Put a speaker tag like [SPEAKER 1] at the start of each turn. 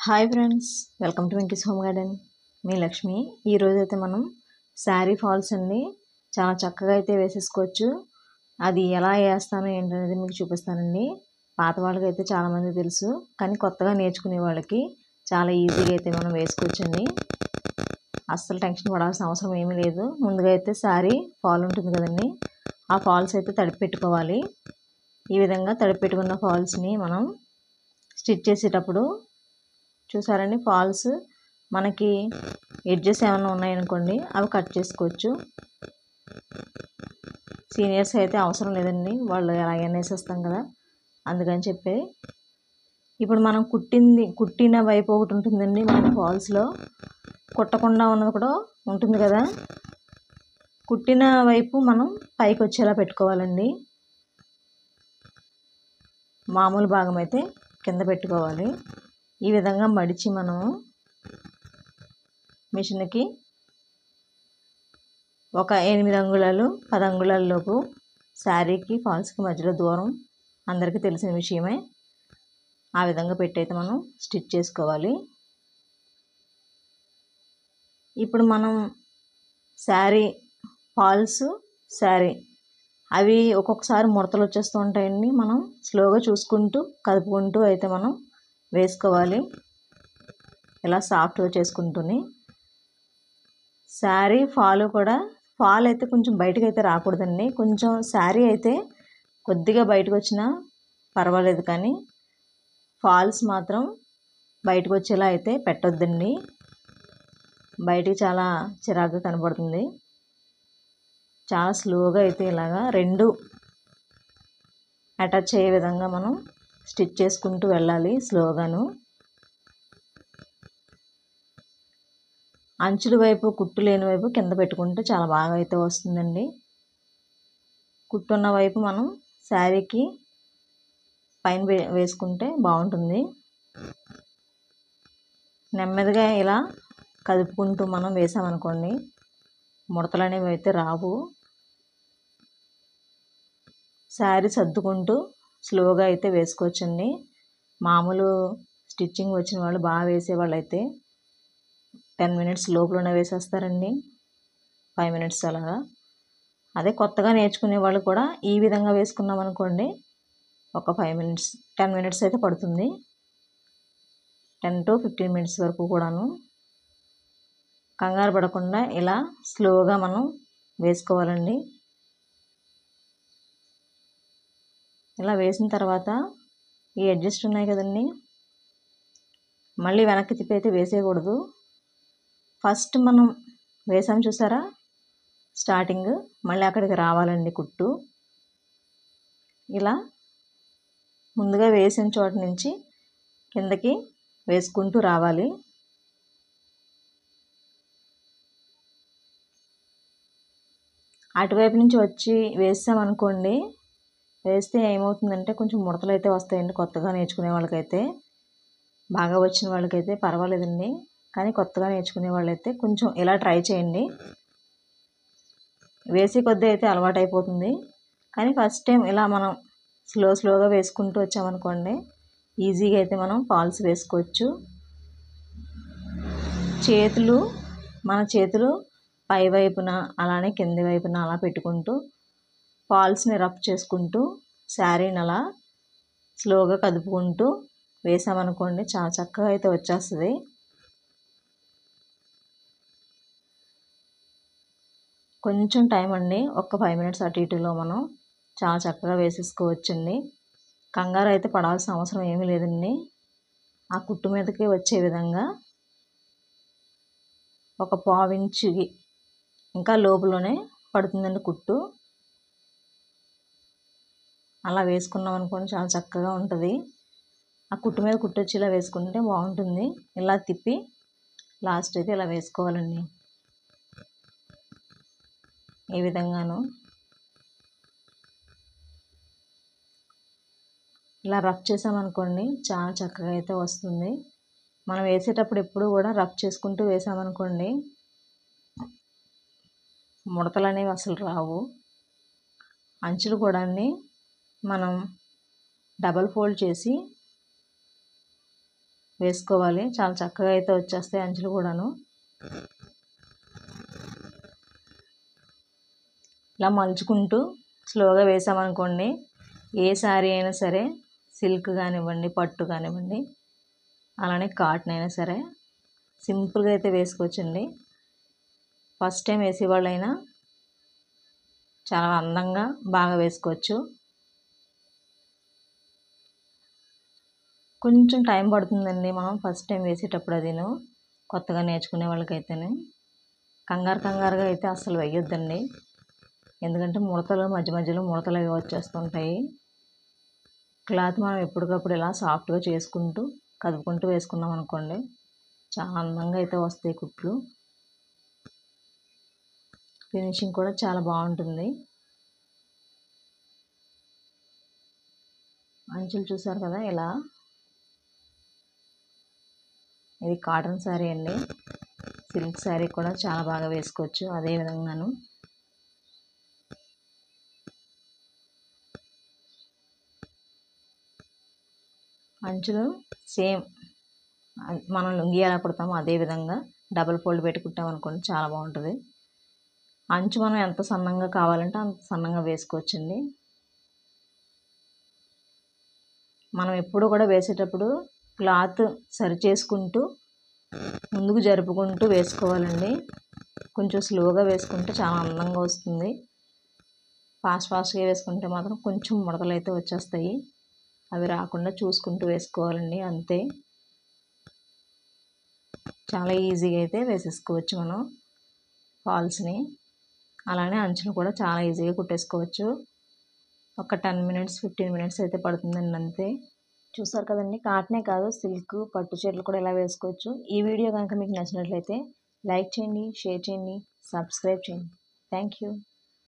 [SPEAKER 1] Hi friends, welcome to Venky's home garden. మీ లక్ష్మి. ఈరోజు అయితే మనం శారీ ఫాల్స్ అండి చాలా చక్కగా అయితే వేసేసుకోవచ్చు. అది ఎలా వేస్తానో ఏంటనేది మీకు చూపిస్తానండి. పాత వాళ్ళకి అయితే చాలామంది తెలుసు, కానీ కొత్తగా నేర్చుకునే వాళ్ళకి చాలా ఈజీగా అయితే మనం వేసుకోవచ్చండి. అస్సలు టెన్షన్ పడాల్సిన అవసరం ఏమీ లేదు. ముందుగా అయితే శారీ ఫాల్ ఉంటుంది కదండి, ఆ ఫాల్స్ అయితే తడిపి పెట్టుకోవాలి. ఈ విధంగా తడిపి పెట్టుకున్న ఫాల్స్ని మనం స్టిచ్ చేసేటప్పుడు చూసారండి, ఫాల్స్ మనకి ఎడ్జెస్ ఏమైనా ఉన్నాయనుకోండి అవి కట్ చేసుకోవచ్చు. సీనియర్స్ అయితే అవసరం లేదండి, వాళ్ళు ఎలాగైనా వేసేస్తాం కదా, అందుకని చెప్పి. ఇప్పుడు మనం కుట్టిన వైపు ఒకటి ఉంటుందండి మనకి ఫాల్స్లో, కుట్టకుండా ఉన్నది కూడా ఉంటుంది కదా. కుట్టిన వైపు మనం పైకి వచ్చేలా పెట్టుకోవాలండి. మామూలు భాగం అయితే కింద పెట్టుకోవాలి. ఈ విధంగా మడిచి మనము మిషన్కి ఒక 8 అంగుళాలు 10 అంగుళాల లోపు శారీకి ఫాల్స్కి మధ్యలో దూరం అందరికీ తెలిసిన విషయమే. ఆ విధంగా పెట్టి అయితే మనం స్టిచ్ చేసుకోవాలి. ఇప్పుడు మనం శారీ ఫాల్స్ శారీ అవి ఒక్కొక్కసారి ముడతలు వచ్చేస్తూ ఉంటాయండి. మనం స్లోగా చూసుకుంటూ కదుపుకుంటూ అయితే మనం వేసుకోవాలి, ఇలా సాఫ్ట్గా చేసుకుంటూనే. శారీ ఫాల్ అయితే కొంచెం బయటకు అయితే రాకూడదండి. కొంచెం శారీ అయితే కొద్దిగా బయటకు వచ్చినా పర్వాలేదు, కానీ ఫాల్స్ మాత్రం బయటకు వచ్చేలా అయితే పెట్టొద్దండి. బయటికి చాలా చిరాకుగా కనబడుతుంది. చాలా స్లోగా అయితే ఇలాగా రెండు అటాచ్ అయ్యే విధంగా మనం స్టిచ్ చేసుకుంటూ వెళ్ళాలి స్లోగాను. అంచుల వైపు కుట్టు లేని వైపు కింద పెట్టుకుంటే చాలా బాగా అయితే వస్తుందండి. కుట్టున్న వైపు మనం శారీకి పైన వేసుకుంటే బాగుంటుంది. నెమ్మదిగా ఇలా కదుపుకుంటూ మనం వేసామనుకోండి ముడతలు అనేవి అయితే రావు. శారీ సర్దుకుంటూ స్లోగా అయితే వేసుకోవచ్చండి. మామూలు స్టిచ్చింగ్ వచ్చిన వాళ్ళు, బాగా వేసేవాళ్ళు అయితే 10 మినిట్స్ లోపలనే వేసేస్తారండి, 5 మినిట్స్ అలాగా. అదే కొత్తగా నేర్చుకునే వాళ్ళు కూడా ఈ విధంగా వేసుకున్నాం అనుకోండి ఒక 5 మినిట్స్ 10 మినిట్స్ అయితే పడుతుంది. 10 to 15 మినిట్స్ వరకు కూడాను. కంగారు పడకుండా ఇలా స్లోగా మనం వేసుకోవాలండి. ఇలా వేసిన తర్వాత ఈ అడ్జస్ట్ ఉన్నాయి కదండి, మళ్ళీ వెనక్కి తిప్పి అయితే వేసేయకూడదు. ఫస్ట్ మనం వేసాం చూసారా స్టార్టింగ్, మళ్ళీ అక్కడికి రావాలండి కుట్టు. ఇలా ముందుగా వేసిన చోట నుంచి కిందకి వేసుకుంటూ రావాలి. అటువైపు నుంచి వచ్చి వేసామనుకోండి, వేస్తే ఏమవుతుందంటే కొంచెం ముడతలు అయితే వస్తాయండి. కొత్తగా నేర్చుకునే వాళ్ళకైతే, బాగా వచ్చిన వాళ్ళకైతే పర్వాలేదండి, కానీ కొత్తగా నేర్చుకునే వాళ్ళైతే కొంచెం ఇలా ట్రై చేయండి. వేసే కొద్దీ అయితే అలవాటు అయిపోతుంది, కానీ ఫస్ట్ టైం ఇలా మనం స్లోగా వేసుకుంటూ వచ్చామనుకోండి ఈజీగా అయితే మనం ఫాల్స్ వేసుకోవచ్చు. మన చేతులు పై వైపున అలానే కింది వైపున అలా పెట్టుకుంటూ ఫాల్స్ని రఫ్ చేసుకుంటూ శారీని అలా స్లోగా కదుపుకుంటూ వేసామనుకోండి చాలా చక్కగా అయితే వచ్చేస్తుంది. కొంచెం టైం అండి, ఒక 5 మినిట్స్ అటు ఇటులో మనం చాలా చక్కగా వేసేసుకోవచ్చండి. కంగారు అయితే పడాల్సిన అవసరం ఏమీ లేదండి. ఆ కుట్టు మీదకి వచ్చే విధంగా ఒక పావించుకి ఇంకా లోపలనే పడుతుందండి కుట్టు. అలా వేసుకున్నాం అనుకోండి చాలా చక్కగా ఉంటుంది. ఆ కుట్టు మీద కుట్టు వచ్చి ఇలా వేసుకుంటే బాగుంటుంది. ఇలా తిప్పి లాస్ట్ అయితే ఇలా వేసుకోవాలండి, ఈ విధంగాను. ఇలా రఫ్ చేసామనుకోండి చాలా చక్కగా అయితే వస్తుంది. మనం వేసేటప్పుడు ఎప్పుడు కూడా రఫ్ చేసుకుంటూ వేసామనుకోండి ముడతలు అనేవి అసలు రావు. అంచులు కూడా మనం డబల్ ఫోల్డ్ చేసి వేసుకోవాలి. చాలా చక్కగా అయితే వచ్చేస్తాయి అంచులు కూడాను. ఇలా మలుచుకుంటూ స్లోగా వేసామనుకోండి, ఏ శారీ అయినా సరే, సిల్క్ కానివ్వండి, పట్టు కానివ్వండి, అలానే కాటన్ అయినా సరే సింపుల్గా అయితే వేసుకోవచ్చండి. ఫస్ట్ టైం వేసేవాళ్ళైనా చాలా అందంగా బాగా వేసుకోవచ్చు. కొంచెం టైం పడుతుందండి మనం ఫస్ట్ టైం వేసేటప్పుడు. అదిను కొత్తగా నేర్చుకునే వాళ్ళకైతేనే కంగారుగా అయితే అస్సలు వేయొద్దండి. ఎందుకంటే ముడతలు మధ్య మధ్యలో ముడతలు అవి వచ్చేస్తుంటాయి. క్లాత్ మనం ఎప్పటికప్పుడు ఇలా సాఫ్ట్గా చేసుకుంటూ కదుపుకుంటూ వేసుకున్నాం అనుకోండి, చాలా అందంగా అయితే వస్తాయి కుట్లు. ఫినిషింగ్ కూడా చాలా బాగుంటుంది. అంచులు చూసారు కదా ఇలా. ఇది కాటన్ శారీ అండి. సిల్క్ శారీ కూడా చాలా బాగా వేసుకోవచ్చు అదే విధంగాను. అంచులు సేమ్ మనం లుంగీ ఎలా కుడతామో అదే విధంగా డబుల్ ఫోల్డ్ పెట్టి కుట్టామనుకోండి చాలా బాగుంటుంది. అంచు మనం ఎంత సన్నంగా కావాలంటే అంత సన్నంగా వేసుకోవచ్చండి. మనం ఎప్పుడు కూడా వేసేటప్పుడు క్లాత్ సరి చేసుకుంటూ ముందుకు జరుపుకుంటూ వేసుకోవాలండి. కొంచెం స్లోగా వేసుకుంటే చాలా అందంగా వస్తుంది. ఫాస్ట్గా వేసుకుంటే మాత్రం కొంచెం ముడతలు అయితే వచ్చేస్తాయి. అవి రాకుండా చూసుకుంటూ వేసుకోవాలండి, అంతే. చాలా ఈజీగా అయితే వేసేసుకోవచ్చు మనం ఫాల్స్ని. అలానే అంచులు కూడా చాలా ఈజీగా కుట్టేసుకోవచ్చు. ఒక 10 మినిట్స్ 15 మినిట్స్ అయితే పడుతుందండి, అంతే. చూసారు కదండి, కాటనే కాదు సిల్క్ పట్టు చీరలు కూడా ఇలా వేసుకోవచ్చు. ఈ వీడియో కనుక మీకు నచ్చినట్లయితే లైక్ చేయండి, షేర్ చేయండి, సబ్స్క్రైబ్ చేయండి. Thank you.